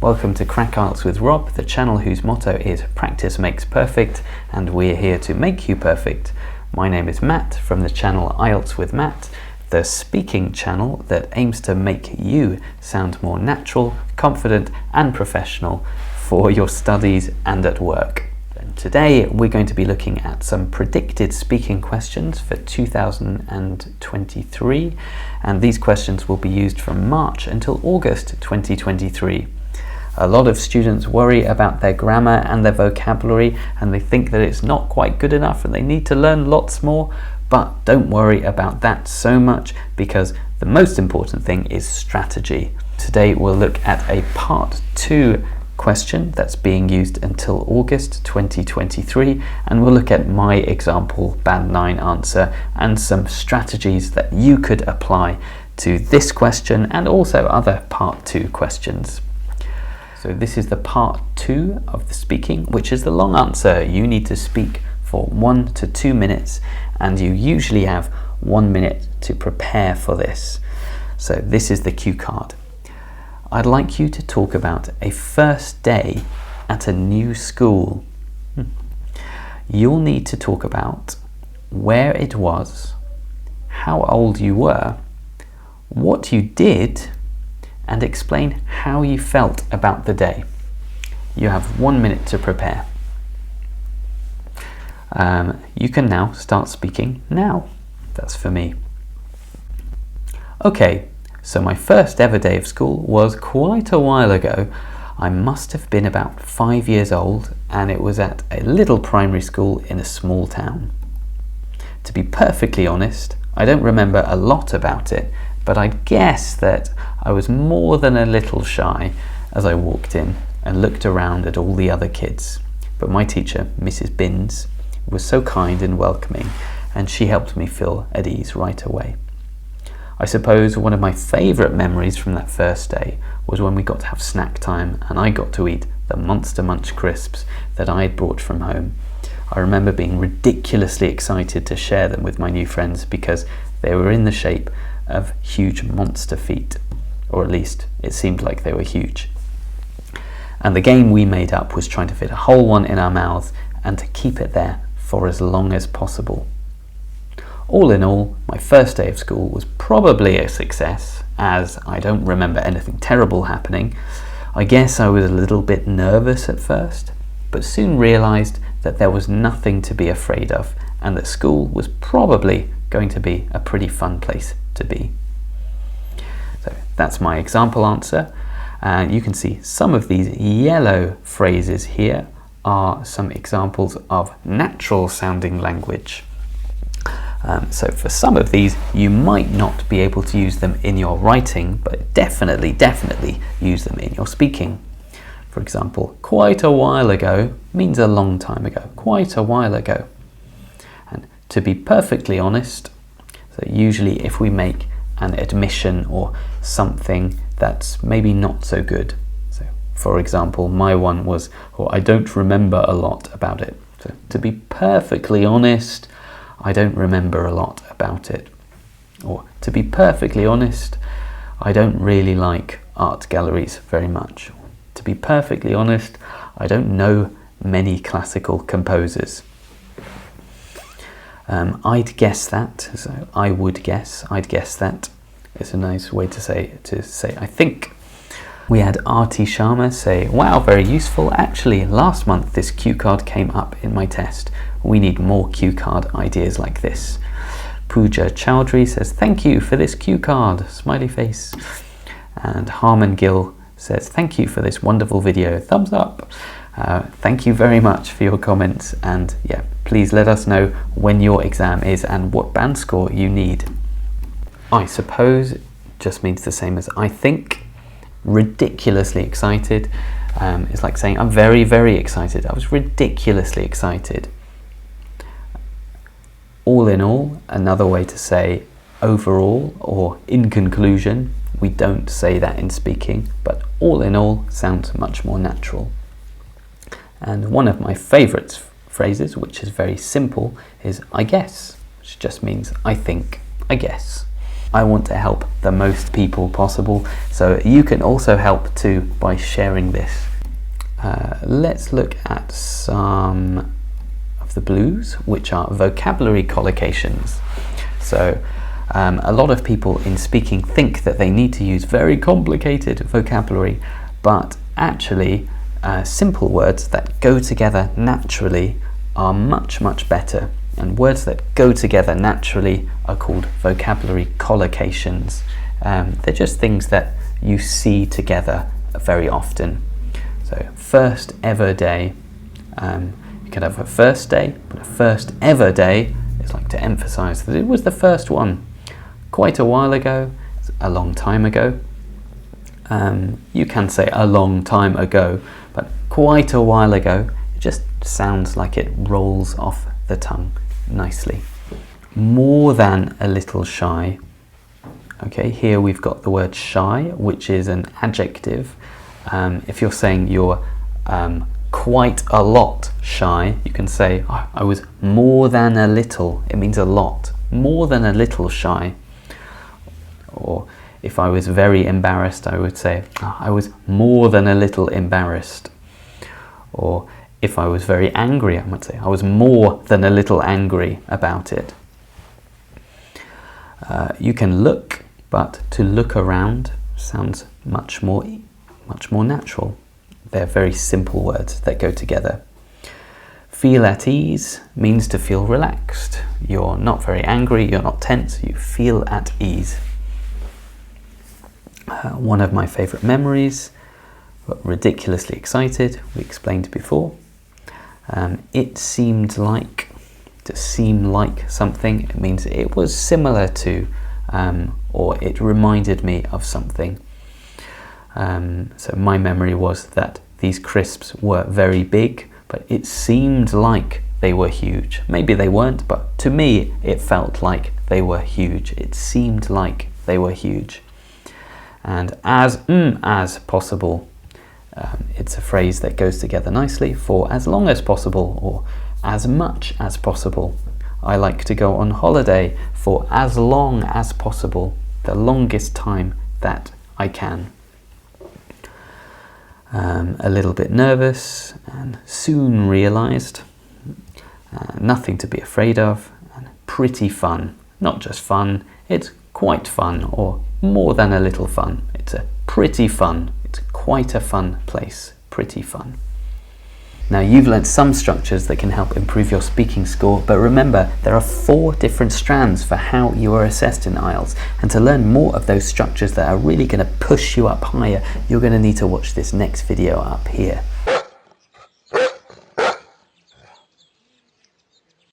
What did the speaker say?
Welcome to Crack IELTS with Rob, the channel whose motto is practice makes perfect, and we're here to make you perfect. My name is Matt from the channel IELTS with Matt, the speaking channel that aims to make you sound more natural, confident and professional for your studies and at work. And today we're going to be looking at some predicted speaking questions for 2023, and these questions will be used from March until August 2023. A lot of students worry about their grammar and their vocabulary, and they think that it's not quite good enough and they need to learn lots more, but don't worry about that so much, because the most important thing is strategy. Today we'll look at a part 2 question that's being used until August 2023, and we'll look at my example Band 9 answer and some strategies that you could apply to this question and also other part 2 questions. So this is the part 2 of the speaking, which is the long answer. You need to speak for 1 to 2 minutes, and you usually have 1 minute to prepare for this. So this is the cue card. I'd like you to talk about a first day at a new school. You'll need to talk about where it was, how old you were, what you did, and explain how you felt about the day. You have 1 minute to prepare. You can now start speaking now. That's for me. Okay, so my first ever day of school was quite a while ago. I must have been about 5 years old, and it was at a little primary school in a small town. To be perfectly honest, I don't remember a lot about it, but I'd guess that I was more than a little shy as I walked in and looked around at all the other kids. But my teacher, Mrs. Binns, was so kind and welcoming, and she helped me feel at ease right away. I suppose one of my favourite memories from that first day was when we got to have snack time and I got to eat the Monster Munch crisps that I had brought from home. I remember being ridiculously excited to share them with my new friends because they were in the shape of huge monster feet, or at least it seemed like they were huge. And the game we made up was trying to fit a whole one in our mouths and to keep it there for as long as possible. All in all, my first day of school was probably a success, as I don't remember anything terrible happening. I guess I was a little bit nervous at first, but soon realised that there was nothing to be afraid of and that school was probably going to be a pretty fun place to be. So that's my example answer. You can see some of these yellow phrases here are some examples of natural sounding language. So for some of these you might not be able to use them in your writing, but definitely use them in your speaking. For example, quite a while ago means a long time ago, quite a while ago. And to be perfectly honest, so usually if we make an admission or something that's maybe not so good. So for example, my one was, "Oh, I don't remember a lot about it." So to be perfectly honest, I don't remember a lot about it. Or to be perfectly honest, I don't really like art galleries very much. To be perfectly honest, I don't know many classical composers. I'd guess that, so I would guess, I'd guess that. It's a nice way to say I think. We had Arti Sharma say, "Wow, very useful. Actually, last month this cue card came up in my test. We need more cue card ideas like this." Pooja Chowdhury says, "Thank you for this cue card," smiley face. And Harman Gill says, "Thank you for this wonderful video, thumbs up." Thank you very much for your comments, and yeah, please let us know when your exam is and what band score you need. I suppose it just means the same as I think. Ridiculously excited is like saying I'm very excited. I was ridiculously excited. All in all, another way to say overall or in conclusion. We don't say that in speaking, but all in all sounds much more natural. And one of my favourite phrases, which is very simple, is I guess, which just means I think, I guess. I want to help the most people possible, so you can also help too by sharing this. Let's look at some of the blues, which are vocabulary collocations. So a lot of people in speaking think that they need to use very complicated vocabulary, but actually simple words that go together naturally are much, much better. And words that go together naturally are called vocabulary collocations. They're just things that you see together very often. So first ever day. You could have a first day, but a first ever day is like to emphasize that it was the first one quite a while ago, a long time ago. You can say a long time ago, but quite a while ago, it just sounds like it rolls off the tongue nicely. More than a little shy. Okay, here we've got the word shy, which is an adjective. If you're saying you're quite a lot shy, you can say, oh, I was more than a little. It means a lot. More than a little shy. Or if I was very embarrassed, I would say, oh, I was more than a little embarrassed. Or if I was very angry, I might say, I was more than a little angry about it. You can look, but to look around sounds much more natural. They're very simple words that go together. Feel at ease means to feel relaxed. You're not very angry, you're not tense, you feel at ease. One of my favorite memories, ridiculously excited, we explained before. It seemed like, to seem like something, it means it was similar to, or it reminded me of something. So my memory was that these crisps were very big, but it seemed like they were huge. Maybe they weren't, but to me it felt like they were huge. It seemed like they were huge. And as possible, it's a phrase that goes together nicely for as long as possible or as much as possible. I like to go on holiday for as long as possible, the longest time that I can. A little bit nervous and soon realized. Nothing to be afraid of, and pretty fun. Not just fun, it's quite fun, or more than a little fun. It's a pretty fun. It's quite a fun place. Pretty fun. Now you've learnt some structures that can help improve your speaking score, but remember there are 4 different strands for how you are assessed in IELTS, and to learn more of those structures that are really going to push you up higher, you're going to need to watch this next video up here.